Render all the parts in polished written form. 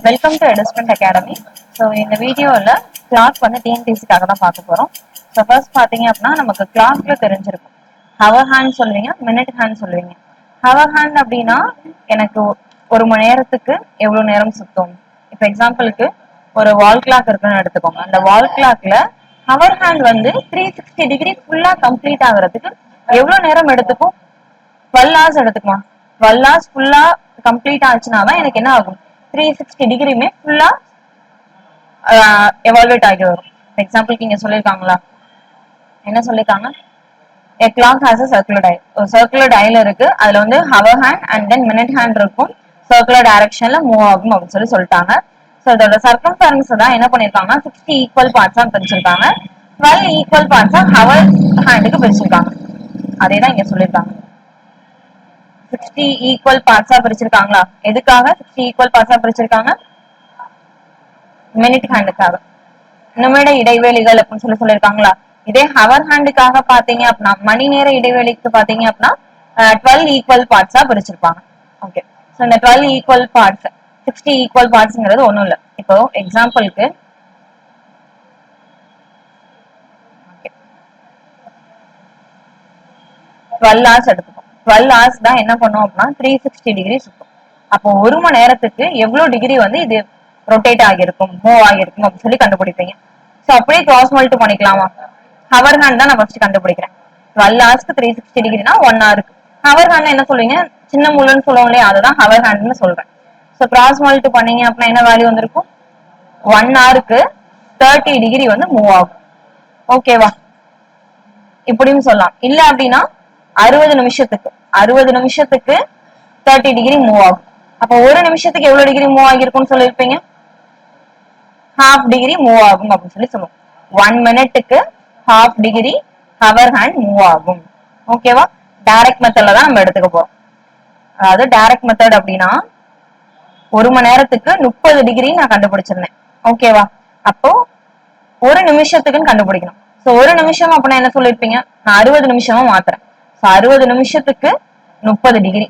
Welcome to எடுஸ்மெண்ட் academy. So இந்த வீடியோவில் கிளாக் வந்து டிஎன்பிசிக்காக தான் பார்க்க போகிறோம். ஸோ ஃபர்ஸ்ட் பார்த்தீங்க அப்படின்னா நமக்கு கிளாக்ல தெரிஞ்சிருக்கும். ஹவர் ஹேண்ட் சொல்லுவீங்க, மினிட் ஹேண்ட் சொல்லுவீங்க. ஹவர் ஹேண்ட் அப்படின்னா எனக்கு ஒரு மணி நேரத்துக்கு எவ்வளோ நேரம் சுத்தும். இப்போ எக்ஸாம்பிளுக்கு ஒரு வால் கிளாக் இருக்குன்னு எடுத்துக்கோங்க. அந்த வால் கிளாக்ல ஹவர் ஹேண்ட் வந்து 360 டிகிரி ஃபுல்லாக கம்ப்ளீட் ஆகுறதுக்கு எவ்வளோ நேரம் எடுத்துக்கும்? 12 hours எடுத்துக்குமா? 12 hours ஃபுல்லா கம்ப்ளீட் ஆச்சுன்னா தான் எனக்கு என்ன ஆகும்? 360 டிகிரியுமே ஃபுல்லா எவால்வேட் ஆகி வரும். எக்ஸாம்பிளுக்கு இங்க சொல்லியிருக்காங்களா, என்ன சொல்லியிருக்காங்க? A clock has a circular dial. ஒரு சர்க்குலர் டயல் இருக்கு, அதுல வந்து hour hand and then minute hand இருக்கும், சர்க்குலர் டைரக்ஷன்ல மூவ் ஆகும் அப்படின்னு சொல்லிட்டாங்க. ஸோ இதோட சர்க்கம்ஃபரன்ஸ் தான் என்ன பண்ணிருக்காங்கன்னா 60 ஈக்குவல் பார்ட்ஸா பிரிச்சிருக்காங்க, 12 ஈக்குவல் பார்ட்ஸா ஹவர் ஹேண்டுக்கு பிரிச்சிருக்காங்க. அதே தான் இங்க சொல்லியிருக்காங்க. 60 ஈக்குவல் பார்ட்ஸா பிரிச்சிருக்காங்களா? எதுக்காக 60 ஈக்குவல் பார்ட்ஸா பிரிச்சிருக்காங்க? மினிட் ஹேண்டுக்காக. நிமிட இடைவெளிகள் அப்படின்னு சொல்லியிருக்காங்களா? இதே ஹவர் ஹேண்டுக்காக பாத்தீங்க அப்படின்னா, மணி நேர இடைவெளிக்கு பாத்தீங்க அப்படின்னா 12 ஈக்குவல் பார்ட்ஸா பிரிச்சிருப்பாங்க. ஓகே, ஸோ இந்த 12 ஈக்குவல் பார்ட்ஸ் 60 ஈக்குவல் பார்ட்ஸ்ங்கிறது ஒன்றும் இல்லை. இப்போ எக்ஸாம்பிளுக்கு 12 hours எடுத்துப்போம். 12 hours தான் என்ன பண்ணும் அப்படின்னா 360 டிகிரி சுத்தும். அப்போ ஒரு மணி நேரத்துக்கு எவ்வளவு டிகிரி வந்து இது ரொட்டேட் ஆகிருக்கும், மூவ் ஆகிருக்கும் அப்படின்னு சொல்லி கண்டுபிடிப்பீங்க. ஸோ அப்படியே கிராஸ் மல்டி பண்ணிக்கலாமா? ஹவர் ஹேண்ட் தான் நான் ஃபர்ஸ்ட் கண்டுபிடிக்கிறேன். 12 ஹவர்ஸ்க்கு 360 டிகிரினா 1 ஹவருக்கு. ஹவர் ஹேண்ட் என்ன சொல்லுவீங்க? சின்ன முள்ளுன்னு சொல்லுவோம் இல்லையா, அதுதான் ஹவர் ஹேண்ட்னு சொல்றேன். ஸோ கிராஸ் மல்டி பண்ணீங்க அப்படின்னா என்ன வேல்யூ வந்திருக்கும்? 1 ஹவருக்கு 30 டிகிரி வந்து மூவ் ஆகும். ஓகேவா? இப்படின்னு சொல்லலாம். இல்ல அப்படின்னா 60 நிமிஷத்துக்கு 30 டிகிரி மூவ் ஆகும். அப்ப ஒரு நிமிஷத்துக்கு எவ்வளவு டிகிரி மூவ் ஆகிருக்கும்னு சொல்லிருப்பீங்க? ஹாஃப் டிகிரி மூவ் ஆகும் அப்படின்னு சொல்லி சொல்லுவோம். 1 மினிட்டுக்கு half degree hour hand move ஆகும். ஓகேவா? டைரக்ட் மெத்தட்ல தான் நம்ம எடுத்துக்க போறோம். அதாவது டைரக்ட் மெத்தட் அப்படின்னா ஒரு மணி நேரத்துக்கு 30 டிகிரி நான் கண்டுபிடிச்சிருந்தேன். ஓகேவா? அப்போ ஒரு நிமிஷத்துக்குன்னு கண்டுபிடிக்கணும். சோ ஒரு நிமிஷம் அப்படின்னா என்ன சொல்லிருப்பீங்க? நான் 60 நிமிஷமா மாத்துறேன். 60 நிமிஷத்துக்கு 30 டிகிரி.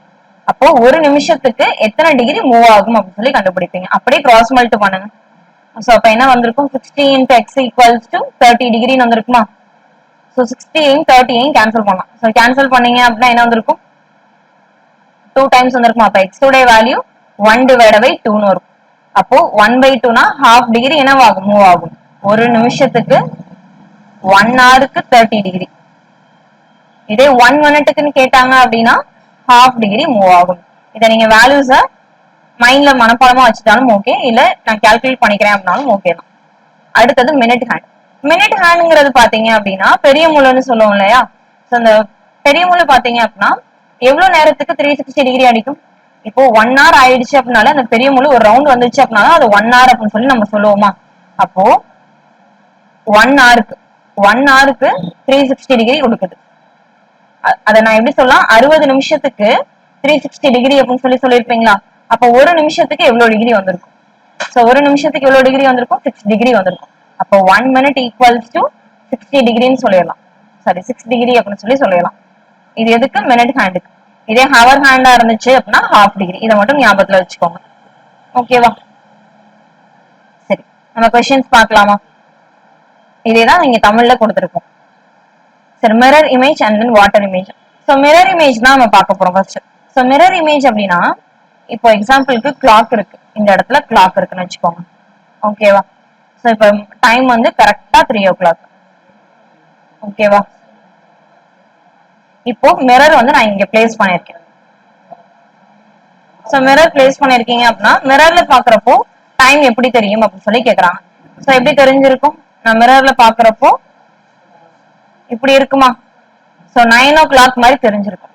அப்போ ஒரு நிமிஷத்துக்கு எத்தனை டிகிரி மூவ் ஆகும் அப்படின்னு சொல்லி கண்டுபிடிப்பீங்க. அப்படியே கிராஸ் மல்டி பண்ணுங்க. சோ அப்ப என்ன வந்திருக்கும்? 60 into x equals to 30 டிகிரின்னு வந்திருக்குமா? சோ 60 30 கேன்சல் பண்ணலாம். சோ கேன்சல் பண்ணீங்க அப்படின்னா என்ன வந்திருக்கும்? 2 டைம்ஸ் வந்திருக்குமா? அப்ப x உடைய வேல்யூ 1 divided by 2 வரும். அப்போ 1/2னா ஹாஃப் டிகிரி என்னவாகும்? மூவ் ஆகும். ஒரு நிமிஷத்துக்கு 1 ஹவருக்கு 30 டிகிரி. இதே 1 மினிட்டுக்குன்னு கேட்டாங்க அப்படின்னா ஹாஃப் டிகிரி மூவ் ஆகும். இதை நீங்க வேல்யூஸ மைண்ட்ல மனப்பாடமா வச்சுட்டாலும் ஓகே, இல்ல நான் கால்குலேட் பண்ணிக்கிறேன் அப்படின்னாலும் ஓகே தான். அடுத்தது மினிட் ஹேண்ட். மினிட் ஹேண்ட்ங்கிறது பாத்தீங்க அப்படின்னா பெரிய முள்ளுன்னு சொல்லுவோம் இல்லையா? அந்த பெரிய முள்ளு பாத்தீங்க அப்படின்னா எவ்வளவு நேரத்துக்கு 360 டிகிரி அடிக்கும்? இப்போ 1 hour ஆயிடுச்சு அப்படின்னால அந்த பெரிய முள்ளு ஒரு ரவுண்ட் வந்துச்சு அப்படின்னாலும் அது 1 hour அப்படின்னு சொல்லி நம்ம சொல்லுவோமா? அப்போ 1 ஹவருக்கு 360 டிகிரி கொடுக்குது. அதை நான் எப்படி சொல்லலாம்? 60 நிமிஷத்துக்கு 360 டிகிரி அப்படின்னு சொல்லி சொல்லிருப்பீங்களா? அப்ப ஒரு நிமிஷத்துக்கு எவ்வளவு டிகிரி வந்திருக்கும்? சோ ஒரு நிமிஷத்துக்கு எவ்வளவு டிகிரி வந்திருக்கும்? 6 டிகிரி வந்திருக்கும். அப்போ 1 minute equals to 60 டிகிரின்னு சொல்லிடலாம். சாரி 6 டிகிரி அப்படின்னு சொல்லி சொல்லலாம். இது எதுக்கு? மினிட் ஹேண்டுக்கு. இதே ஹவர் ஹேண்டா இருந்துச்சு அப்படின்னா ஹாஃப் டிகிரி. இதை மட்டும் ஞாபகத்துல வச்சுக்கோங்க. ஓகேவா? சரி, நம்ம கொஸ்டின்ஸ் பார்க்கலாமா? இதேதான் நீங்க தமிழ்ல கொடுத்திருக்கோம். சரி, mirror image and then water image. So mirror image தான் நம்ம பார்க்க போறோம் ஃபர்ஸ்ட். ஸோ மிரர் இமேஜ் அப்படின்னா இப்போ எக்ஸாம்பிளுக்கு கிளாக் இருக்கு, இந்த இடத்துல கிளாக் இருக்குன்னு வச்சுக்கோங்க. ஓகேவா? ஸோ இப்போ டைம் வந்து கரெக்டா 3 o'clock. ஓகேவா? இப்போ மிரர் வந்து நான் இங்க பிளேஸ் பண்ணிருக்கேன். ஸோ மிரர் பிளேஸ் பண்ணிருக்கீங்க அப்படின்னா மிரர்ல பாக்குறப்போ டைம் எப்படி தெரியும் அப்படின்னு சொல்லி கேக்குறாங்க. ஸோ எப்படி தெரிஞ்சிருக்கும்? நான் மிரர்ல பாக்குறப்போ இப்படி இருக்குமா? சோ 9 o'clock மாதிரி தெரிஞ்சிருக்கும்.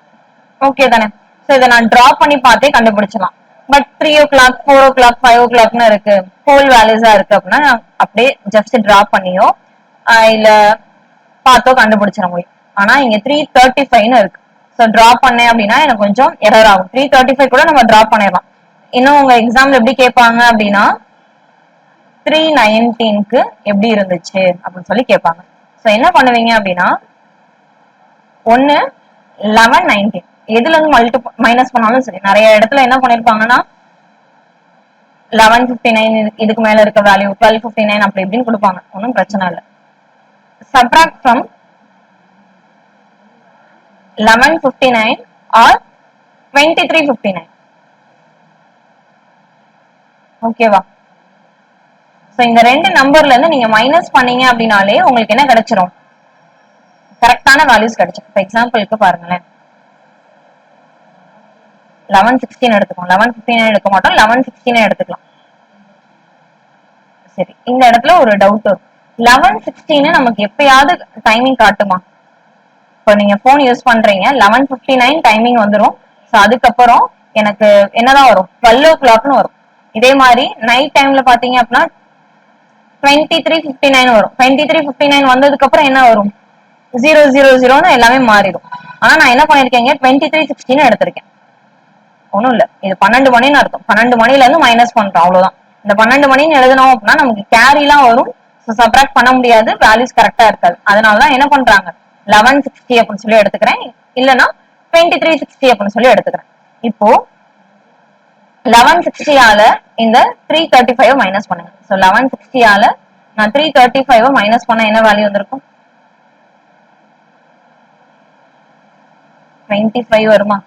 ஓகே தானே? சோ இதை நான் டிரா பண்ணி பார்த்தே கண்டுபிடிச்சலாம். பட் 3 o'clock 4 o'clock 5 o'clockனு இருக்கு, ஹோல் வேல்யூஸா இருக்கு அப்படின்னா நான் அப்படியே ஜஸ்ட் டிரா பண்ணியோ இல்ல பார்த்தோ கண்டுபிடிச்சிட முடியும். ஆனா இங்க 3:35ன்னு இருக்கு. சோ டிரா பண்ணேன் அப்படின்னா எனக்கு கொஞ்சம் எரர் ஆகும். 3:35 கூட நம்ம டிரா பண்ணிடலாம். இன்னும் உங்க எக்ஸாம்ல எப்படி கேட்பாங்க அப்படின்னா 3:19க்கு எப்படி இருந்துச்சு அப்படின்னு சொல்லி கேட்பாங்க. சோ என்ன பண்ணுவீங்க அப்படின்னா ஒன்னு 11:19 எதுல இருந்து மைனஸ் பண்ணாலும் சரி. நிறைய இடத்துல என்ன பண்ணிருப்பாங்கன்னா 1159 இதுக்கு மேல இருக்க வேல்யூ 1259 அப்படி இப்படின்னு கொடுப்பாங்க, ஒன்றும் பிரச்சனை இல்லை. Subtract from 1159 or 2359. ஓகேவா? சோ இந்த ரெண்டு நம்பர்ல இருந்து நீங்க மைனஸ் பண்ணீங்க அப்படின்னாலே உங்களுக்கு என்ன கிடைச்சிரும், கரெக்டான வேல்யூஸ் கிடைச்சிரும். ஃபார் எக்ஸாம்பிளுக்கு பாருங்களேன், 1116 எடுத்துக்கோம், 1159 எடுக்க மாட்டோம், 1116 எடுத்துக்கலாம். சரி, இந்த இடத்துல ஒரு டவுட் வரும், 1116 நமக்கு எப்பயாவது டைமிங் காட்டுமா? இப்போ நீங்க போன் யூஸ் பண்றீங்க, 11:59 டைமிங் வந்துடும். ஸோ அதுக்கப்புறம் எனக்கு என்னதான் வரும், 12 o'clockனு வரும். இதே மாதிரி நைட் டைம்ல பாத்தீங்க அப்படின்னா 23:59 வரும். 23:59 வந்ததுக்கு அப்புறம் என்ன வரும், 000 எல்லாமே மாறிடும். ஆனா நான் என்ன பண்ணிருக்கேங்க, 23:16 எடுத்திருக்கேன். ஒண்ணும் இல்ல, இது 12 மணின்னு அர்த்தம். 12 மணில இருந்து மைனஸ் பண்றோம், அவ்வளவுதான். இந்த 12 மணின்னு எழுதணும் அப்படின்னா நமக்கு கேரி எல்லாம் வரும், சப்ராக்ட் பண்ண முடியாது, வேல்யூஸ் கரெக்டா இருக்காது. அதனாலதான் என்ன பண்றாங்க, 1160 அப்படின்னு சொல்லி எடுத்துக்கிறேன், இல்லைன்னா 2360 அப்படின்னு சொல்லி எடுத்துக்கிறேன். இப்போ 1160ஆல இந்த 335 மைனஸ் பண்ணுங்க. சோ 1160ஆல நான் 335 மைனஸ் பண்ண என்ன வேல்யூ வந்திருக்கும், 25 வருமா?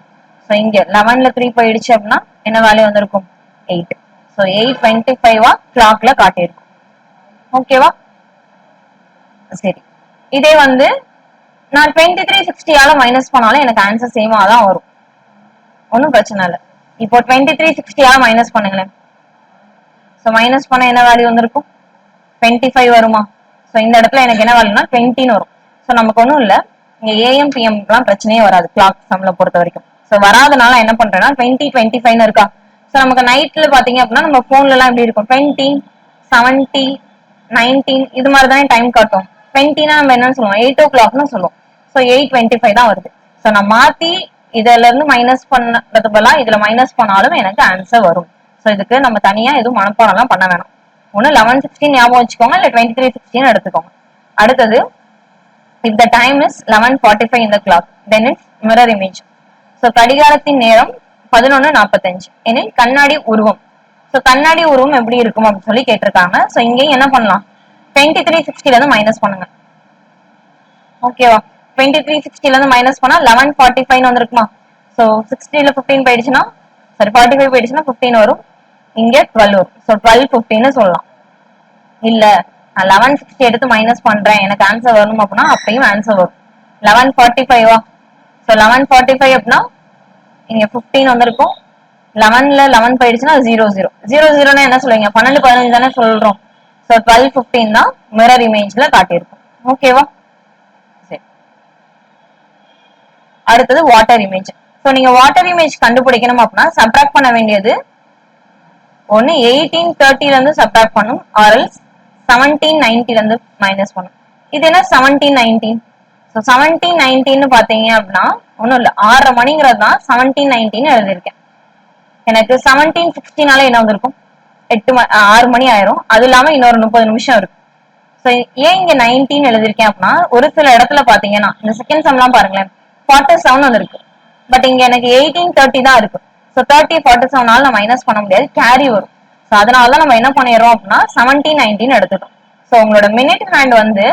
சோ இங்க 11ல 3 போயிடுச்சு அப்படின்னா என்ன வேல்யூ வந்திருக்கும், 8. சோ 8:25 கிளாக்ல காட்டியிருக்கும். ஓகேவா? சரி, இதே வந்து நான் 2360ஆல மைனஸ் பண்ணாலும் எனக்கு ஆன்சர் சேமா தான் வரும், ஒன்னும் பிரச்சனை இல்லை. இப்போ 2360ஆல மைனஸ் பண்ணுங்களேன். சோ மைனஸ் பண்ண என்ன வேல்யூ வந்திருக்கும், 25 வருமா? சோ இந்த இடத்துல எனக்கு என்ன வேல்யூனா 20ன்னு வரும். சோ நமக்கு ஒன்றும் இல்லை, இங்க ஏஎம் பிஎம் எல்லாம் பிரச்சனையே வராது கிளாக் சம்ல பொறுத்த வரைக்கும். சோ வராதனால என்ன பண்றேன்னா 20:25 இருக்கா. சோ நமக்கு நைட்ல பாத்தீங்க அப்படின்னா நம்ம போன்ல எல்லாம் எப்படி இருக்கும், 20, 70, 19 இது மாதிரி தானே டைம் காட்டும். 20னா நம்ம என்ன சொல்லுவோம், 8 o'clockனு சொல்லுவோம். சோ 8:25 தான் வருது. சோ நான் மாத்தி இதுல இருந்து மைனஸ் பண்ணது பதிலா இதுல மைனஸ் பண்ணாலும் எனக்கு ஆன்சர் வரும். சோ இதுக்கு நம்ம தனியா எதுவும் மனப்பாடம் எல்லாம் பண்ண வேணாம். ஒண்ணு 11:16 ஞாபகம் வச்சுக்கோங்க, இல்ல 23:16 எடுத்துக்கோங்க. அடுத்தது, if the time is 11:45 in the clock, then it's mirror image. So கடிகாரத்தின் நேரம் 11:45 எனில் கண்ணாடி உருவம். சோ கண்ணாடி உருவம் எப்படி இருக்கும் அப்படின்னு சொல்லி கேட்டிருக்காங்க. சோ இங்கேயும் என்ன பண்ணலாம், 2360ல இருந்து மைனஸ் பண்ணுங்க. ஓகேவா? 2360ல இருந்து மைனஸ் பண்ணா 11:45 வந்திருக்குமா? சோ 60ல 15 போயிடுச்சுன்னா, சாரி 45 போயிடுச்சுன்னா 15 வரும், இங்க 12 வரும். சோ 12:15 சொல்லலாம். இல்ல நான் 1160 எடுத்து மைனஸ் பண்றேன், எனக்கு ஆன்சர் வரணும் அப்படின்னா அப்பயும் ஆன்சர் வரும். 11:45 சோ 11:45 அப்படின்னா இங்க 15 வந்திருக்கும், 11ல 11 போயிடுச்சுன்னா 00 என்ன சொல்லுவீங்க, 12 15 தானே சொல்றோம். சோ 12:15 தான் மிரர் இமேஜ்ல காட்டியிருக்கும். ஓகேவா? சரி, அடுத்தது வாட்டர் இமேஜ். சோ நீங்க வாட்டர் இமேஜ் கண்டுபிடிக்கணும் அப்படின்னா சப்ராக்ட் பண்ண வேண்டியது ஒன்னு 1830ல இருந்து சப்ராக்ட் பண்ணும், ஆர்எல்ஸ் 1790ல இருந்து மைனஸ் பண்ணும். இது என்ன 1790? சோ 1790 பாத்தீங்க அப்படின்னா ஒண்ணும் இல்ல, 6:30 மணிங்கிறது தான் 1790 எழுதியிருக்கேன். எனக்கு 1760னால என்ன வந்திருக்கும், 6 மணி ஆயிரும். அது இல்லாம இன்னொரு 30 நிமிஷம் இருக்கு. சோ ஏன் இங்க 19 எழுதிருக்கேன் அப்படின்னா, ஒரு சில இடத்துல பாத்தீங்கன்னா இந்த செகண்ட் சம் எல்லாம் பாருங்களேன் 47 வந்திருக்கு, பட் இங்க எனக்கு 1830 தான் இருக்கு. சோ 30 47னால நான் மைனஸ் பண்ண முடியாது, கேரி வரும். சோ அதனாலதான் நம்ம என்ன பண்ணிடுறோம் அப்படின்னா 1790 எடுத்துட்டோம். சோ உங்களோட மினிட் ஹேண்ட் வந்து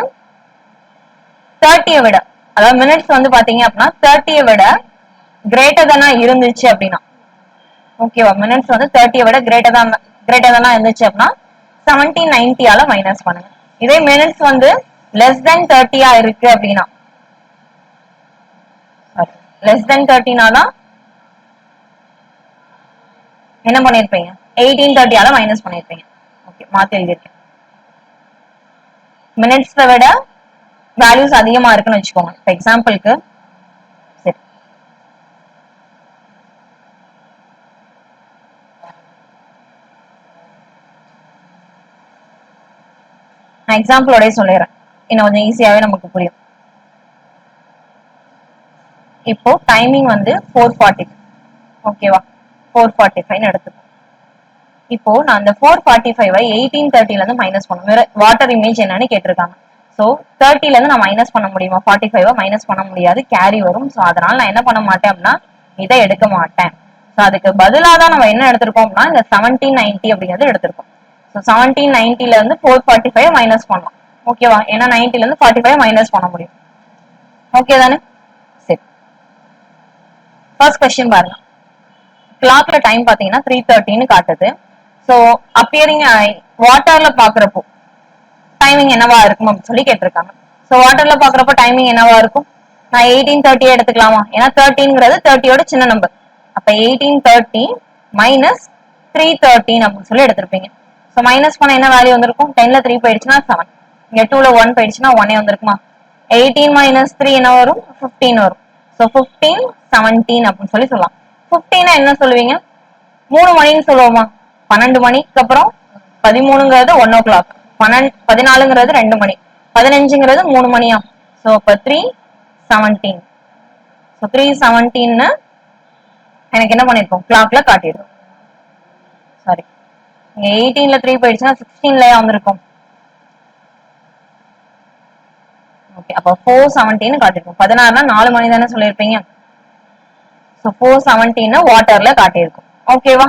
30 விட, அதாவது மினிட்ஸ் வந்து பாத்தீங்க அப்படின்னா 30 விட கிரேட்டர் தானா இருந்துச்சு அப்படின்னா, ஓகேவா, மினிட்ஸ் வந்து 30 விட கிரேட்டர் தானா இருந்துச்சு அப்படின்னா 1790ஆல மைனஸ் பண்ணுங்க. இதே மினிட்ஸ் வந்து லெஸ் தென் 30 இருக்கு அப்படின்னா, லெஸ் தென் 30 என்ன பண்ணிருப்பீங்க, 1830ஆல மைனஸ் பண்ணிருப்பீங்க. ஓகே, மாத்தி எழுதிருக்கேன். மினிட்ஸ்ல விட வேல்யூஸ் அதிகமா இருக்குன்னு வச்சுக்கோங்க. இப்போ எக்ஸாம்பிளுக்கு சரி, நான் எக்ஸாம்பிளோட சொல்லிடுறேன், இன்னும் கொஞ்சம் ஈஸியாவே நமக்கு புரியும். இப்போ டைமிங் வந்து 4:40, ஓகேவா, 4:45 எடுத்துக்கோ. இப்போ நான் அந்த 4:45 1830ல இருந்து மைனஸ் பண்ணுவேன். வாட்டர் இமேஜ் என்னன்னு கேட்டிருக்காங்க. சோ 30ல இருந்து நான் மைனஸ் பண்ண முடியுமா, 45 மைனஸ் பண்ண முடியாது, கேரி வரும். சோ அதனால நான் என்ன பண்ண மாட்டேன் அப்படின்னா இதை எடுக்க மாட்டேன். அதுக்கு பதிலா தான் நம்ம என்ன எடுத்திருக்கோம்னா இந்த 1790 அப்படிங்கிறது எடுத்திருக்கோம். ஸோ 1790ல இருந்து 445 மைனஸ் பண்ணலாம். ஓகேவா? ஏன்னா 90ல இருந்து 45 மைனஸ் பண்ண முடியும். ஓகே தானே? சரி, ஃபர்ஸ்ட் கொஸ்டின் பாருங்க. கிளாக்ல டைம் பாத்தீங்கன்னா 3:30 காட்டுது. ஸோ அப்பியரிங் வாட்டர்ல பாக்குறப்போ டைமிங் என்னவா இருக்கும் அப்படின்னு சொல்லி கேட்டிருக்காங்க. ஸோ வாட்டர்ல பாக்குறப்போ டைமிங் என்னவா இருக்கும்? நான் 18:30 எடுத்துக்கலாமா? ஏன்னா 13ங்கிறது 30யோட சின்ன நம்பர். அப்ப 18:30 மைனஸ் 3:13 அப்படின்னு சொல்லி எடுத்திருப்பீங்க. ஸோ மைனஸ் பண்ண என்ன வேல்யூ வந்திருக்கும்? 10ல 3 போயிடுச்சுன்னா 7, இங்க 2ல 1 போயிடுச்சுன்னா 1 வந்திருக்குமா? 18 மைனஸ் 3 என்ன வரும்? 15 வரும். ஸோ 15 17 அப்படின்னு சொல்லி சொல்லலாம். 15 என்ன சொல்லுவீங்க? 3 மணின்னு சொல்லுவோமா? 12 மணிக்கு அப்புறம் 13ங்கிறது 1 o'clock, 14ங்கிறது 2 மணி, 15ங்கிறது 3 மணியா? ஸோ அப்ப 3:17. ஸோ 3:17 எனக்கு என்ன பண்ணிருக்கோம்? கிளாக்ல காட்டிடும். சாரி, இங்க 18ல 3 போயிடுச்சுன்னா 16லயா வந்திருக்கும். ஓகே, அப்ப 4:17 காட்டிருக்கும். 16னா 4 மணி தானே சொல்லியிருப்பீங்க. ஸோ 4:17 வாட்டர்ல காட்டியிருக்கும். ஓகேவா?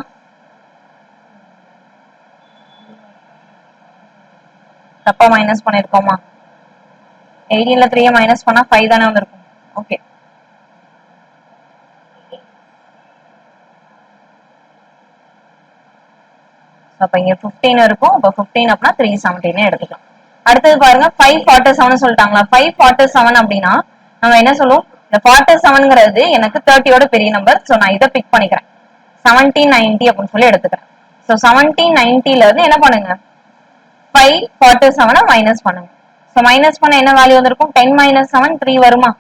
தப்பா மைனஸ் பண்ணிருக்கோமா? 18ல 3 மைனஸ் பண்ணா 5 தானே வந்திருக்கும். ஓகே, அப்ப இங்க 15 இருக்கும். அப்ப 15 அப்படின்னா 3:17 எடுத்துக்கலாம். அடுத்தது பாருங்க, 5:47 சொல்லிட்டாங்களா? 5:47 அப்படின்னா நம்ம என்ன சொல்லுவோம்? இந்த 47ங்கிறது எனக்கு 30யோட பெரிய நம்பர். சோ நான் இதை பிக் பண்ணிக்கிறேன். 1790 அப்படின்னு சொல்லி எடுத்துக்கிறேன். சோ 1790ல இருந்து என்ன பண்ணுங்க? 5:47 மைனஸ் பண்ணுங்க. சோ மைனஸ் பண்ண என்ன வேல்யூ வந்திருக்கும்? 10 மைனஸ் 7 3 வருமா?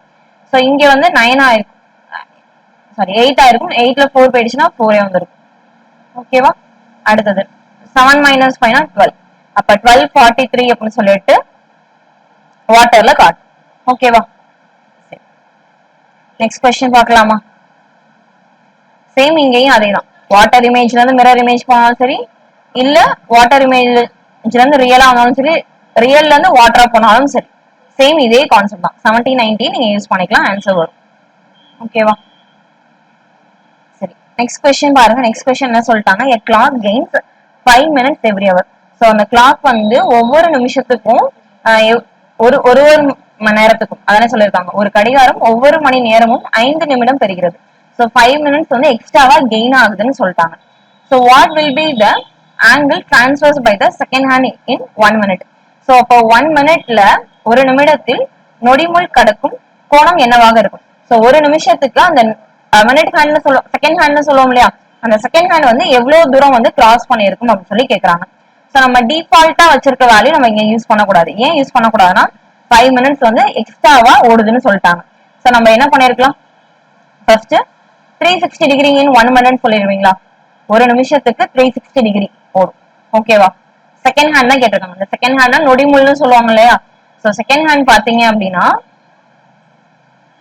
சோ இங்க வந்து 9 ஆயிருக்கும். சாரி, 8 ஆயிருக்கும். 8ல 4 போயிடுச்சுன்னா 4 வந்திருக்கும். ஓகேவா? அடுத்தது 7 மைனஸ் 5 12. அப்ப 12:43 அப்படின்னு சொல்லிட்டு வாட்டர்ல காட்டும். ஓகேவா? நெக்ஸ்ட் கொஸ்டின் பார்க்கலாமா? சேம் இங்கேயும் அதேதான். வாட்டர் இமேஜ்ல இருந்து மிரர் இமேஜ் போனாலும் சரி, இல்ல வாட்டர் இமேஜ்ல இருந்து ரியலா ஆனாலும் சரி, ரியல்ல இருந்து வாட்டரா போனாலும் சரி, சேம் இதே கான்செப்ட் தான். 1790 நீங்க யூஸ் பண்ணிக்கலாம், ஆன்சர் வரும். ஓகேவா? சரி, நெக்ஸ்ட் கொஸ்டின் பாருங்க. நெக்ஸ்ட் கொஸ்டின் என்ன சொல்லிட்டாங்க? a clock gains 5 minutes every hour. So அந்த கிளாக் வந்து ஒவ்வொரு நிமிஷத்துக்கும் ஒரு ஒரு மணி நேரத்துக்கும் அதானே சொல்லியிருக்காங்க. ஒரு கடிகாரம் ஒவ்வொரு மணி நேரமும் 5 நிமிடம் பெறுகிறது. சோ 5 minutes வந்து எக்ஸ்ட்ராவா கெயின் ஆகுதுன்னு சொல்லிட்டாங்க. So what will be the angle transverse by the second hand in 1 minute? So அப்போ 1 minuteல ஒரு நிமிடத்தில் நொடிமுள் கடக்கும் கோணம் என்னவாக இருக்கும்? சோ ஒரு நிமிஷத்துக்கு அந்த மினிட் ஹேண்ட்னு சொல்லுவோம், செகண்ட் ஹேண்ட்னு சொல்லுவோம் இல்லையா? அந்த செகண்ட் ஹேண்ட் வந்து எவ்வளவு தூரம் வந்து கிராஸ் பண்ணிருக்கும் அப்படின்னு சொல்லி கேக்குறாங்க. சோ நம்ம டிஃபால்ட்டா வச்சிருக்க வேல்யூ நம்ம இங்க யூஸ் பண்ணக்கூடாது. ஏன் யூஸ் பண்ணக்கூடாதுன்னா 5 minutes வந்து எக்ஸ்ட்ராவா ஓடுதுன்னு சொல்லிட்டாங்க. சோ நம்ம என்ன பண்ணிருக்கலாம்? First 360 degree in 1 minute சொல்லிடுவீங்களா? ஒரு நிமிஷத்துக்கு 360 டிகிரி ஓடும். ஓகேவா? செகண்ட் ஹேண்ட் தான் கேட்டிருக்காங்க. இந்த செகண்ட் ஹேண்ட் நொடிமுள்னு சொல்லுவாங்க இல்லையா? சோ செகண்ட் ஹேண்ட் பாத்தீங்க அப்படின்னா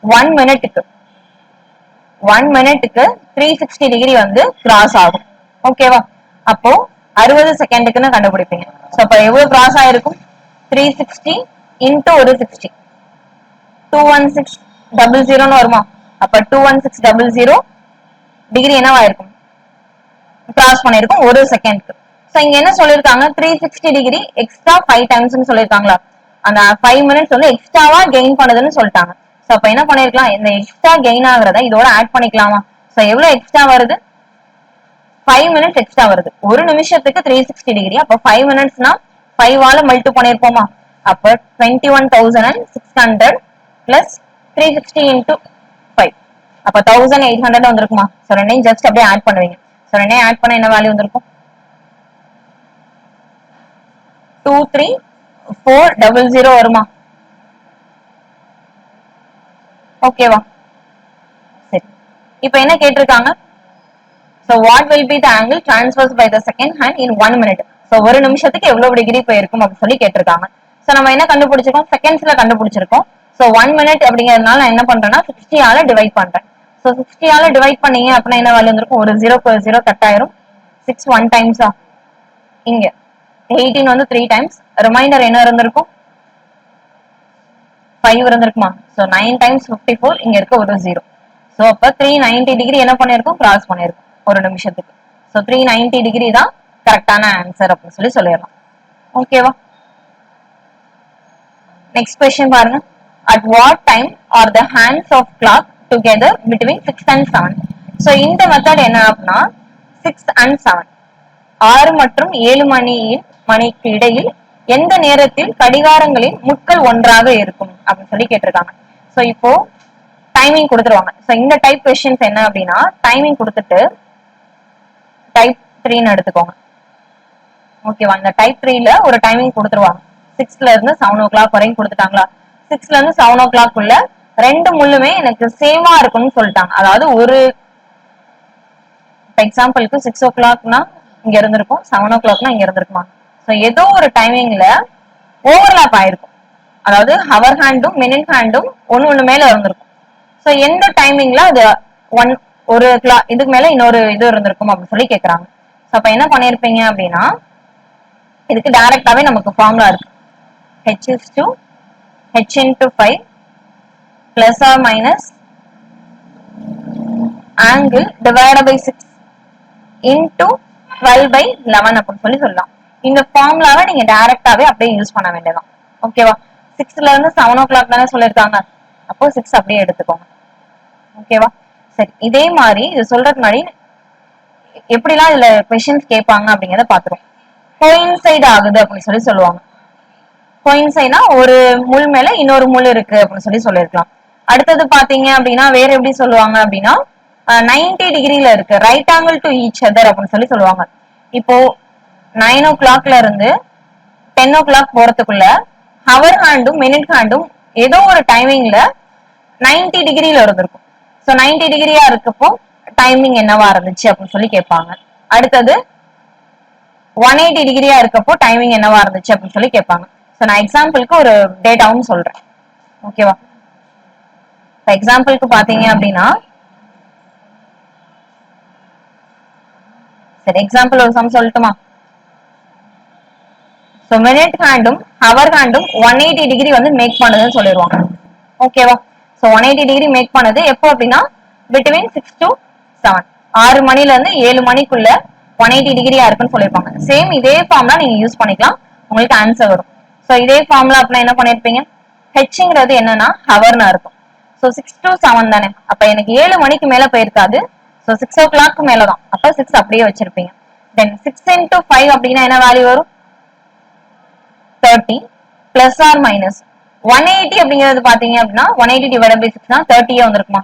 1 மினிட்டுக்கு 360 டிகிரி வந்து கிராஸ் ஆகும். ஓகேவா? அப்போ 60 செகண்டுக்குன்னு கண்டுபிடிப்பீங்க. சோ அப்ப எவ்வளவு கிராஸ் ஆயிருக்கும்? 360 இன்டு ஒரு 60, 21600 வருமா? அப்ப 21600 டிகிரி என்னவா இருக்கும்? கிராஸ் பண்ணிருக்கும் ஒரு செகண்ட்க்கு. சோ இங்க என்ன சொல்லிருக்காங்க? 360 டிகிரி எக்ஸ்ட்ரா 5 டைம்ஸ் சொல்லிருக்காங்களா? அந்த 5 minutes வந்து எக்ஸ்ட்ராவா கெயின் பண்ணுதுன்னு சொல்லிட்டாங்க. சோ அப்ப என்ன பண்ணிருக்கலாம்? இந்த எக்ஸ்ட்ரா கெயின் ஆகுறத இதோட ஆட் பண்ணிக்கலாமா? சோ எவ்வளவு எக்ஸ்ட்ரா வருது? 5 minutes எக்ஸ்ட்ரா வருது. ஒரு நிமிஷத்துக்கு 360 டிகிரி. அப்ப 5 minutesனா 5 ஆல மல்டிபிள் பண்ணிருப்போமா? அப்ப 21,600 பிளஸ் 360 இன்டூ 5, அப்ப 1800 வந்திருக்குமா? சோ ரெண்டையும் ஜஸ்ட் அப்படியே ஆட் பண்ணுவீங்க. சோ ரெண்டையும் ஆட் பண்ண என்ன வேல்யூ வந்திருக்கும்? 23400 வருமா? ஓகேவா? சரி, இப்போ என்ன கேட்டிருக்காங்க? So what will be the angle transversed by the second hand in 1 minute? So ஒரு நிமிஷத்துக்கு எவ்வளவு டிகிரி போயிருக்கும் அப்படின்னு சொல்லி கேட்டிருக்காங்க. சோ நம்ம என்ன கண்டுபிடிச்சிருக்கோம்? செகண்ட்ஸ்ல கண்டுபிடிச்சிருக்கோம். சோ 1 minute அப்படிங்கறதுனால நான் என்ன பண்றேன்னா 60 ஆல டிவைட் பண்றேன். சோ 60 ஆல டிவைட் பண்ணீங்க அப்படின்னா என்ன வேல்யூ வந்திருக்கும்? ஒரு 0 கட் ஆயிரும். 6 1 டைம்ஸா? இங்க 18 வந்து 3 டைம்ஸ், ரிமைண்டர் என்ன இருந்திருக்கும்? 5 இருந்திருக்குமா? சோ 9 டைம்ஸ் 54, இங்க இருக்க ஒரு 0. சோ அப்ப 390 டிகிரி என்ன பண்ணிருக்கும்? கிராஸ் பண்ணிருக்கும். ஒரு நிமிஷத்துக்கு. ஸோ 390 டிகிரி தான் கரெக்டான ஆன்சர் அப்படின்னு சொல்லி சொல்லிடலாம். ஓகேவா? நெக்ஸ்ட் கொஸ்டின் பாருங்க. At what time are the hands of clock together between 6 and 7? So இந்த மெத்தட் என்ன அப்படின்னா 6 and 7 6 மற்றும் 7 மணிக்கு இடையில் எந்த நேரத்தில் கடிகாரங்களின் முட்கள் ஒன்றாக இருக்கும் அப்படின்னு சொல்லி கேட்டிருக்காங்க. ஸோ இப்போ டைமிங் கொடுத்துருவாங்க. ஸோ இந்த டைப் கொஸ்டின்ஸ் என்ன அப்படின்னா டைமிங் கொடுத்துட்டு டைப் 3ன்னு எடுத்துக்கோங்க. ஓகேவா? இந்த டைப் 3ல ஒரு டைமிங் கொடுத்துருவாங்க. 6ல இருந்து 7 o'clock வரைக்கும் கொடுத்துட்டாங்களா? 6ல இருந்து 7 o'clock உள்ள ரெண்டு முள்ளுமே எனக்கு சேமா இருக்கும்னு சொல்லிட்டாங்க. அதாவது ஒரு எக்ஸாம்பிளுக்கு 6 o'clockனா இங்க இருந்திருக்கும், 7 o'clockனா இங்க இருந்திருக்குமா? ஸோ ஏதோ ஒரு டைமிங்ல ஓவர்லாப் ஆயிருக்கும். அதாவது ஹவர் ஹேண்டும் மினிட் ஹேண்டும் ஒன்னு மேல இருந்திருக்கும். ஸோ எந்த டைமிங்ல அது ஒரு இதுக்கு மேல இன்னொரு இது இருந்திருக்கும் அப்படின்னு சொல்லி கேக்குறாங்க. ஸோ அப்ப என்ன பண்ணிருப்பீங்க அப்படின்னா இதுக்கு டைரக்டாவே நமக்கு ஃபார்முலா இருக்கு. h is to h into 5 plus or minus angle divided by 6 into 12 by 11 அப்படின்னு சொல்லி சொல்லலாம். இந்த ஃபார்முலாவை நீங்க டைரக்டாவே அப்படியே யூஸ் பண்ண வேண்டியதான். ஓகேவா? 6ல இருந்து 7 o'clock தானே சொல்லிருக்காங்க, அப்போ 6 அப்படியே எடுத்துக்கோங்க. ஓகேவா? சரி, இதே மாதிரி இது சொல்றதுக்கு முன்னாடி எப்படிலாம் இதுல கொஸ்டின்ஸ் கேட்பாங்க அப்படிங்கறத பாத்துருவோம். கோயின்சைட் ஆகுது அப்படின்னு சொல்லி சொல்லுவாங்க. கோயின்சைட்னா ஒரு முள் மேல இன்னொரு முள் இருக்கு அப்படின்னு சொல்லி சொல்லிருக்கலாம். அடுத்தது பாத்தீங்க அப்படின்னா வேற எப்படி சொல்லுவாங்க அப்படின்னா 90 டிகிரில இருக்கு, right angle to each other அப்படின்னு சொல்லி சொல்லுவாங்க. இப்போ 9 o'clockல இருந்து 10 o'clock போறதுக்குள்ள ஹவர் ஹேண்டும் மினிட் ஹேண்டும் ஏதோ ஒரு டைமிங்ல 90 டிகிரில இருந்திருக்கும். ஸோ 90 டிகிரியா இருக்கப்போ டைமிங் என்னவா இருந்துச்சு அப்படின்னு சொல்லி கேட்பாங்க. அடுத்தது 180 டிகிரியா இருக்கப்போ டைமிங் என்னவா இருந்துச்சு அப்படின்னு சொல்லி கேட்பாங்க. ஸோ நான் எக்ஸாம்பிளுக்கு ஒரு டேட்டாவும் சொல்றேன். ஓகேவா? எக்ஸாம்பிளுக்கு பாத்தீங்க அப்படின்னா சரி, எக்ஸாம்பிள் ஒரு சம் சொல்லட்டுமா? ஸோ மினிட் ஹேண்டும் ஹவர் ஹேண்டும் 180 டிகிரி வந்து மேக் பண்ணுதுன்னு சொல்லிடுவாங்க. ஓகேவா? ஸோ 180 டிகிரி மேக் பண்ணது எப்போ அப்படின்னா பிட்வீன் 6 to 7 6 மணில இருந்து 7 மணிக்குள்ள 180 டிகிரியா இருக்குன்னு சொல்லிருப்பாங்க. சேம் இதே ஃபார்முலா நீங்க யூஸ் பண்ணிக்கலாம், உங்களுக்கு ஆன்சர் வரும். ஸோ இதே ஃபார்முலா அப்படின்னா என்ன பண்ணிருப்பீங்க, ஹெச்ங்கிறது என்னன்னா ஹவர்னு இருக்கும். ஸோ 6 to 7 தானே, அப்ப எனக்கு 7 மணிக்கு மேல போயிருக்காது. ஸோ 6 o'clock மேலதான், அப்ப 6 அப்படியே வச்சிருப்பீங்க. தென் 6 into 5 அப்படின்னா என்ன வேல்யூ வரும், 30 பிளஸ் ஆர் மைனஸ் 180 அப்படிங்கிறது பாத்தீங்க அப்படின்னா 180 டிவைட் பை 6 30 வந்திருக்குமா?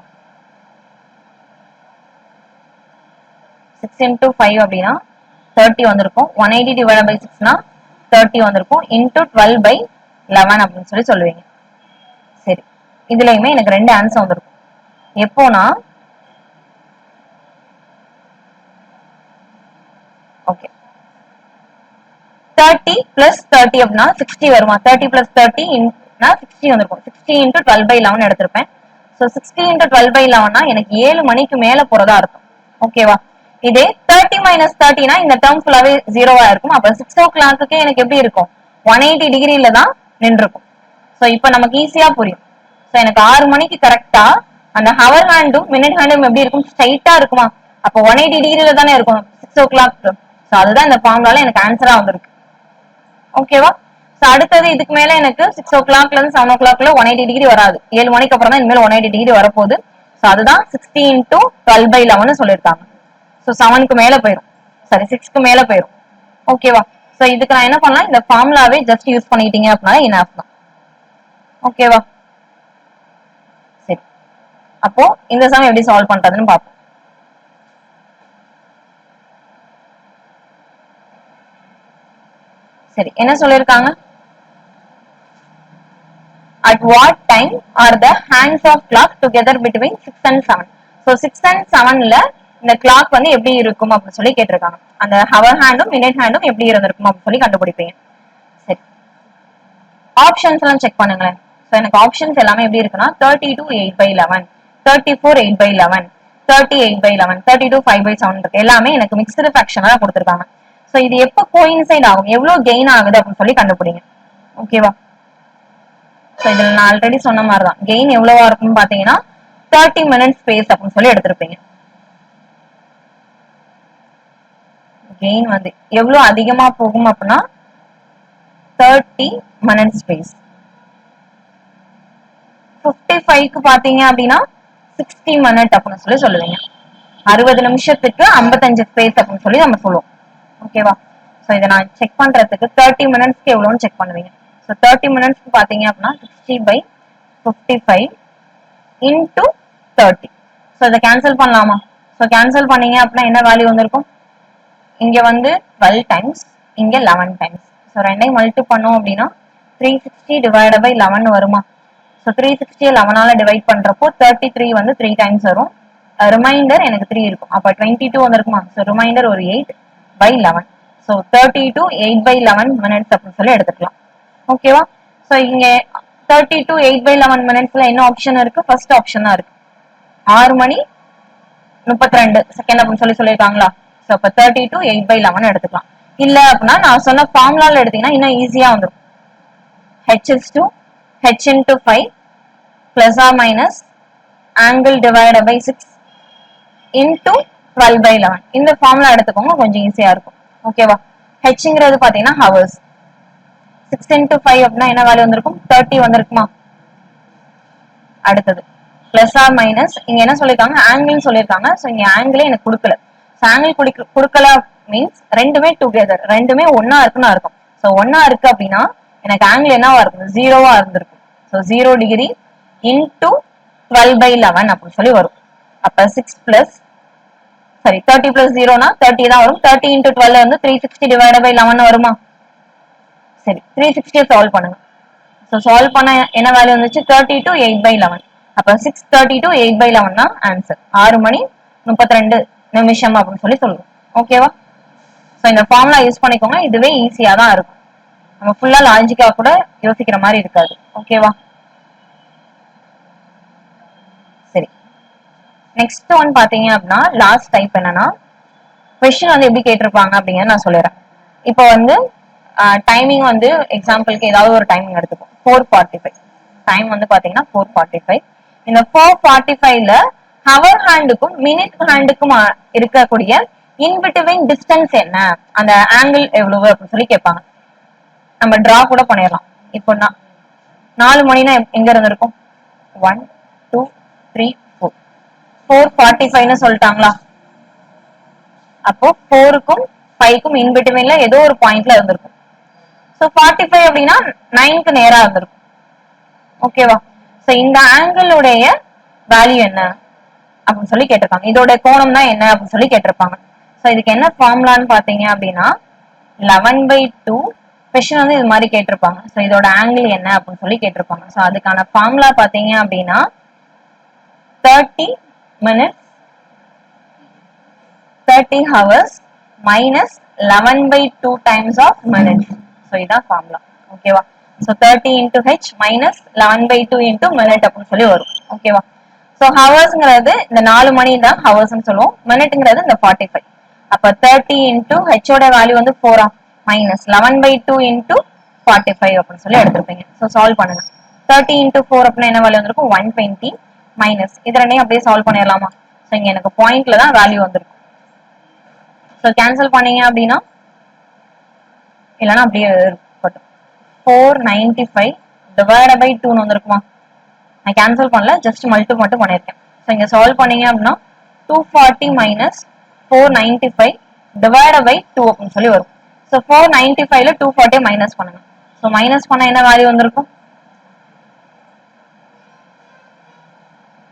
6 into 5 அப்படின்னா 30 வந்திருக்கும். 180 டிவைட் பை 6 30 வந்திருக்கும். இன்டூ 12 by 11 அப்படின்னு சொல்லி சொல்லுவீங்க. சரி, இதுலயுமே எனக்கு ரெண்டு ஆன்சர் வந்திருக்கும். எப்போனா ஓகே 30 பிளஸ் 30 அப்படின்னா 60 வருமா? 30 பிளஸ் 30 60 வந்திருக்கும். 60 into 12 by 11 எடுத்திருப்பேன். ஸோ 60 into 12 by 11 எனக்கு 7 மணிக்கு மேல போறதா இருக்கும். ஓகேவா? இதே 30 மைனஸ் 30 இந்த டேர்ம் ஃபுல்லாவே ஜீரோவா இருக்கும். அப்ப 6 o'clock எனக்கு எப்படி இருக்கும், 180 டிகிரில தான் நின்றுக்கும். ஸோ இப்போ நமக்கு ஈஸியா புரியும். ஸோ எனக்கு 6 மணிக்கு கரெக்டா அந்த ஹவர் ஹேண்டும் மினிட் ஹேண்டும் எப்படி இருக்கும், ஸ்ட்ரைட்டா இருக்குமா? அப்போ 180 டிகிரில தானே இருக்கும் 6 o'clock. ஸோ அதுதான் இந்த ஃபார்முலால எனக்கு ஆன்சரா வந்திருக்கு. ஓகேவா? சோ அடுத்தது இதுக்கு மேல எனக்கு 6 o'clockல இருந்து 7 o'clockல 180 டிகிரி வராது. 7 மணிக்கு அப்புறம் தான் இனிமேல் 180 டிகிரி வரப்போகுது. சோ அதுதான் 60 into 12 by 11 சொல்லிருக்காங்க. சோ 7க்கு மேல போயிடும், சாரி 6க்கு மேல போயிடும். ஓகேவா? சோ இதுக்கு நான் என்ன பண்ணலாம், இந்த ஃபார்முலாவே ஜஸ்ட் யூஸ் பண்ணிட்டீங்க அப்படின்னா இனஃப் தான். ஓகேவா? சரி, அப்போ இந்த சம் எப்படி சால்வ் பண்றதுன்னு பார்ப்போம். சரி, என்ன சொல்லிருக்காங்க, at what time are the hands of clock together between 6 and 7? so 6 and 7ல இந்த clock வந்து எப்படி இருக்கும் அப்படின்னு சொல்லி கேட்டிருக்காங்க. அந்த ஹவர் ஹேண்டும் மினிட் ஹேண்டும் எப்படி இருந்திருக்கும் அப்படின்னு சொல்லி கண்டுபிடிப்பீங்க. சரி, ஆப்ஷன்ஸ் எல்லாம் செக் பண்ணுங்களேன். சோ எனக்கு ஆப்ஷன்ஸ் எல்லாமே எப்படி இருக்குன்னா 32 8 by 11, 34 8 by 11, 30 8 by 11, 32 5 by 7 இருக்கு. எல்லாமே எனக்கு மிக்ஸ்டு ஃபிராக்ஷனா தான் கொடுத்திருக்காங்க. சோ இது எப்போ கோயின்சைட் ஆகும், எவ்வளவு கெயின் ஆகுது அப்படின்னு சொல்லி கண்டுபிடிங்க. ஓகேவா? சோ இதுல நான் ஆல்ரெடி சொன்ன மாதிரிதான் கெயின் எவ்வளவா இருக்கும்னு பாத்தீங்கன்னா 30 minutes ஸ்பேஸ் அப்படின்னு சொல்லி எடுத்திருப்பீங்க. கெயின் வந்து எவ்வளவு அதிகமா போகும் அப்படின்னா 30 மினிட் ஸ்பேஸ். 55க்கு பாத்தீங்க அப்படின்னா 60 மினிட் அப்படின்னு சொல்லி சொல்லுவீங்க. 60 நிமிஷத்துக்கு 55 ஸ்பேஸ் அப்படின்னு சொல்லி நம்ம சொல்லுவோம். ஓகேவா? சோ இதை நான் செக் பண்றதுக்கு 30 மினிட்ஸ்க்கு எவ்வளவுன்னு செக் பண்ணுவீங்க. ஸோ 30 மினிட்ஸ்க்கு பாத்தீங்க அப்படின்னா 60/55 இன்டூ 30. ஸோ இதை கேன்சல் பண்ணலாமா? ஸோ கேன்சல் பண்ணீங்க அப்படின்னா என்ன வேல்யூ வந்திருக்கும்? இங்க வந்து 12 டைம்ஸ், இங்க 11 டைம்ஸ். ஸோ ரெண்டையும் மல்டி பண்ணோம் அப்படின்னா 360 டிவைட் பை 11 வருமா? ஸோ 360 11ஆல டிவைட் பண்றப்போ 33 வந்து 3 டைம்ஸ் வரும். ரிமைண்டர் எனக்கு 3 இருக்கும். அப்ப 22 வந்திருக்குமா? ஸோ ரிமைண்டர் ஒரு 8/11. ஸோ 32 8/11 மினிட்ஸ் அப்படின்னு சொல்லி எடுத்துக்கலாம். ஓகேவா? ஸோ இங்க 32 8/11 மினிட்ஸ்ல என்ன ஆப்ஷன் இருக்கு? ஃபர்ஸ்ட் ஆப்ஷன் தான் இருக்கு. 6 மணி 32 செகண்ட் அப்படின்னு சொல்லி சொல்லியிருக்காங்களா? ஸோ அப்ப 32 8/11 எடுத்துக்கலாம். இல்ல அப்படின்னா நான் சொன்ன ஃபார்முலால எடுத்தீங்கன்னா இன்னும் ஈஸியா வந்துடும். h is to h into 5 plus or minus angle divided by 6 into 12/11. இந்த ஃபார்முலா எடுத்துக்கோங்க, கொஞ்சம் ஈஸியா இருக்கும். ஓகேவா? ஹெச்ங்கிறது பாத்தீங்கன்னா ஹவர்ஸ். 6 into 5 அப்படின்னா என்ன வேல்யூ வந்திருக்கும்? 30 வந்திருக்குமா? அடுத்தது பிளஸ் ஆர் மைனஸ், இங்க என்ன சொல்லிருக்காங்க? ஆங்கிள் சொல்லிருக்காங்க. சோ இங்க ஆங்கிளே எனக்கு கொடுக்கல. ஆங்கிள் கொடுக்கல மீன்ஸ் ரெண்டுமே டுகெதர், ரெண்டுமே ஒன்னா இருக்குன்னு அர்த்தம். சோ ஒன்னா இருக்கு அப்படின்னா எனக்கு ஆங்கிள் என்னவா இருக்கும்? 0வா இருந்திருக்கும். சோ 0 டிகிரி இன்டூ 12/11 அப்படின்னு சொல்லி வரும். அப்ப 6 பிளஸ் 30 பிளஸ் 0னா 30 தான் வரும். 30 இன்டூ 12 வந்து 360 டிவைட் பை 11 வருமா? சரி, 360 சால்வ் பண்ணுங்க. சோ சால்வ் பண்ண என்ன வேல்யூ வந்துச்சு? 32 8/11. அப்ப 632 8/11 தான் ஆன்சர். 6 மணி 32 நிமிஷம் அப்படின்னு சொல்லி சொல்லுவோம். ஓகேவா? சோ இந்த ஃபார்முலா யூஸ் பண்ணிக்கோங்க. இதுவே ஈஸியா தான் இருக்கும். நம்ம ஃபுல்லா லாஜிக்கா கூட யோசிக்கிற மாதிரி இருக்காது. ஓகேவா? சரி, நெக்ஸ்ட் ஒன் பாத்தீங்க அப்படின்னா லாஸ்ட் டைப் என்னன்னா கொஸ்டின் வந்து எப்படி கேட்டிருப்பாங்க அப்படிங்கறத நான் சொல்லிடுறேன். இப்போ வந்து டைமிங் வந்து எக்ஸாம்பிளுக்கு ஏதாவது ஒரு டைமிங் எடுத்துப்போம். 4:45 டைம் வந்து பாத்தீங்கன்னா 4:45. இந்த 4:45ல ஹவர் ஹேண்டுக்கும் மினிட் ஹேண்டுக்கும் இருக்கக்கூடிய இன்பிட்வீன் டிஸ்டன்ஸ் என்ன, அந்த ஆங்கிள் எவ்வளவு அப்படின்னு சொல்லி கேட்பாங்க. நம்ம டிரா கூட பண்ணிடலாம். இப்போ 4 மணினா எங்க இருந்திருக்கும்? 1 2 3 4. 4:45ன்னு சொல்லிட்டாங்களா? அப்போ 4க்கும் 5க்கும் இன்பிட்வீன்ல ஏதோ ஒரு பாயிண்ட்ல இருந்திருக்கும். சோ 45 அப்படின்னா 9க்கு நேரா இருந்திருக்கும். ஓகேவா? சோ இந்த ஆங்கிள் உடைய வேல்யூ என்ன அப்படின்னு சொல்லி கேட்டிருப்பாங்க. இதோட கோணம் தான் என்ன அப்படின்னு சொல்லி கேட்டிருப்பாங்க. சோ இதுக்கு என்ன ஃபார்முலான்னு பாத்தீங்க அப்படின்னா 11/2. கொஸ்டின் வந்து இது மாதிரி கேட்டிருப்பாங்க. சோ இதோட ஆங்கிள் என்ன அப்படின்னு சொல்லி கேட்டிருப்பாங்க. சோ அதுக்கான ஃபார்முலா பாத்தீங்க அப்படின்னா 30 minutes 30 hours minus 11/2 times of minutes. So இதான் ஃபார்முலா. ஓகேவா? So 30 into h minus 11/2 into minute அப்படின்னு சொல்லி வரும். ஓகேவா? So ஹவர்ஸ்ங்கிறது இந்த 4 மணி தான் ஹவர்ஸ்னு சொல்லுவோம். மினிட்ங்கிறது இந்த 45. அப்ப 30 into h ஓட வேல்யூ வந்து 4 மைனஸ் 11/2 into 45 அப்படின்னு சொல்லி எடுத்திருப்பீங்க. ஸோ சால்வ் பண்ணுங்க. 30 into 4 அப்படின்னா என்ன வேல்யூ வந்திருக்கும்? 120 மைனஸ் இது ரெண்டையும் அப்படியே சால்வ் பண்ணிடலாமா? ஸோ இங்க எனக்கு பாயிண்ட்ல தான் வேல்யூ வந்திருக்கும். ஸோ கேன்சல் பண்ணீங்க அப்படின்னா இல்லைன்னா அப்படியே இருக்கட்டும். 495 டிவைட் பை 2 வந்திருக்குமா? நான் கேன்சல் பண்ணல, ஜஸ்ட் மல்டிபிள் மட்டும் பண்ணிருக்கேன். ஸோ இங்க சால்வ் பண்ணீங்க அப்படின்னா 240 மைனஸ் 495 டிவைட் பை 2 அப்படின்னு சொல்லி வரும். ஸோ 495ல 240 மைனஸ் பண்ணுங்க. ஸோ மைனஸ் பண்ண என்ன வேல்யூ வந்திருக்கும்?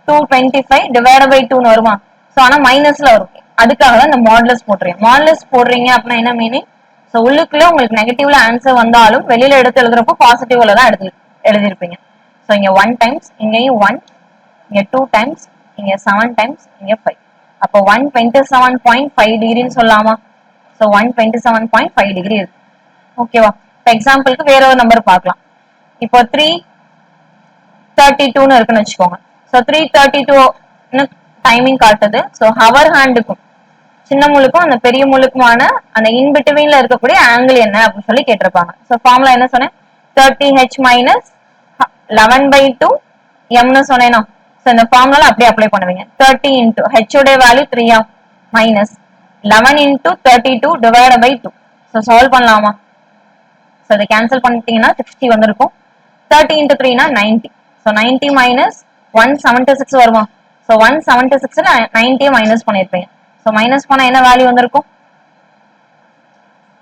225 டிவைட் பை 2 வருமா? ஸோ ஆனா மைனஸ்ல வரும். அதுக்காக தான் இந்த மாடுலஸ் போடுறீங்க. மாடுலஸ் போடுறீங்க அப்படின்னா என்ன மீனிங்? ஸோ உள்ளுக்குள்ள உங்களுக்கு நெகட்டிவ்ல ஆன்சர் வந்தாலும் வெளியில எடுத்து எழுதுறப்போ பாசிட்டிவ்ல தான் எழுதிருப்பீங்க. ஸோ இங்க 1 டைம்ஸ், இங்கேயும் 1, இங்க 2 டைம்ஸ், இங்க 7 டைம்ஸ், இங்க 5. அப்போ 127.5 டிகிரின்னு சொல்லலாமா? ஸோ 127.5 டிகிரி இருக்கு. ஓகேவா? இப்போ எக்ஸாம்பிளுக்கு வேற ஒரு நம்பர் பார்க்கலாம். இப்போ 3:32ன்னு இருக்குன்னு வச்சுக்கோங்க. ஸோ 3:32 டைமிங் காட்டுது. ஸோ ஹவர் ஹேண்டுக்கும் சின்ன முழுக்கும் அந்த பெரிய முழுக்குமான அந்த இன்பிட்வீன்ல இருக்கக்கூடிய ஆங்கிள் என்ன அப்படின்னு சொல்லி கேட்டிருப்பாங்க. ஸோ ஃபார்முலா என்ன சொன்னேன்? 30h மைனஸ் 11/2 mன்னு சொன்னேன்னா, ஸோ இந்த ஃபார்முலால அப்படியே அப்ளை பண்ணுவீங்க. 30 into h உடைய value 3 minus 11 into 32 divided by 2. So solve பண்ணலாமா? So இதை கேன்சல் பண்ணிட்டீங்கன்னா 60 வந்திருக்கும். 30 into 3 னா 90. So 90 minus 176 வருமா? So 176 90 மைனஸ் பண்ணிருப்பீங்க. So மைனஸ் பண்ணா என்ன வேல்யூ வந்திருக்கும்?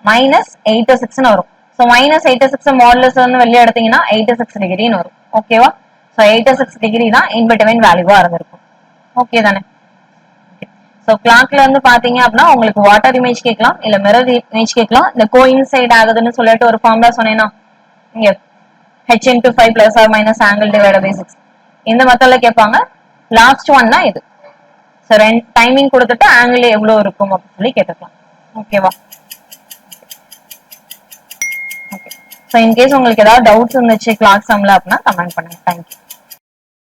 மைனஸ் 86 வரும். So மைனஸ் 86 மாடுலஸ் வந்து வெளியே எடுத்தீங்கன்னா 86 டிகிரின்னு வரும். ஓகேவா? So 86 டிகிரி தான் இன்பிட்வீன் வேல்யூவா இருந்திருக்கும். ஓகே தானே? சோ கிளாக்ல இருந்து பாத்தீங்க அப்படின்னா உங்களுக்கு வாட்டர் இமேஜ் கேட்கலாம், இல்ல மிரர் இமேஜ் கேட்கலாம். இந்த கோஇன்சைட் ஆகுதுன்னு சொல்லிட்டு ஒரு ஃபார்முலா சொன்னேன்னா இங்க h into 5 plus or minus angle divided by 6 இந்த மெத்தட்ல கேட்பாங்க. லாஸ்ட் ஒன் தான் இது. சோ ரெண்டு டைமிங் கொடுத்துட்டு ஆங்கிள் எவ்வளவு இருக்கும் அப்படின்னு சொல்லி கேட்டுக்கலாம். ஓகேவா? ஓகே. சோ இன்கேஸ் உங்களுக்கு ஏதாவது டவுட்ஸ் இருந்துச்சு கிளாஸ் சம்ல அப்படின்னா கமெண்ட் பண்ணுங்க. தேங்க்யூ.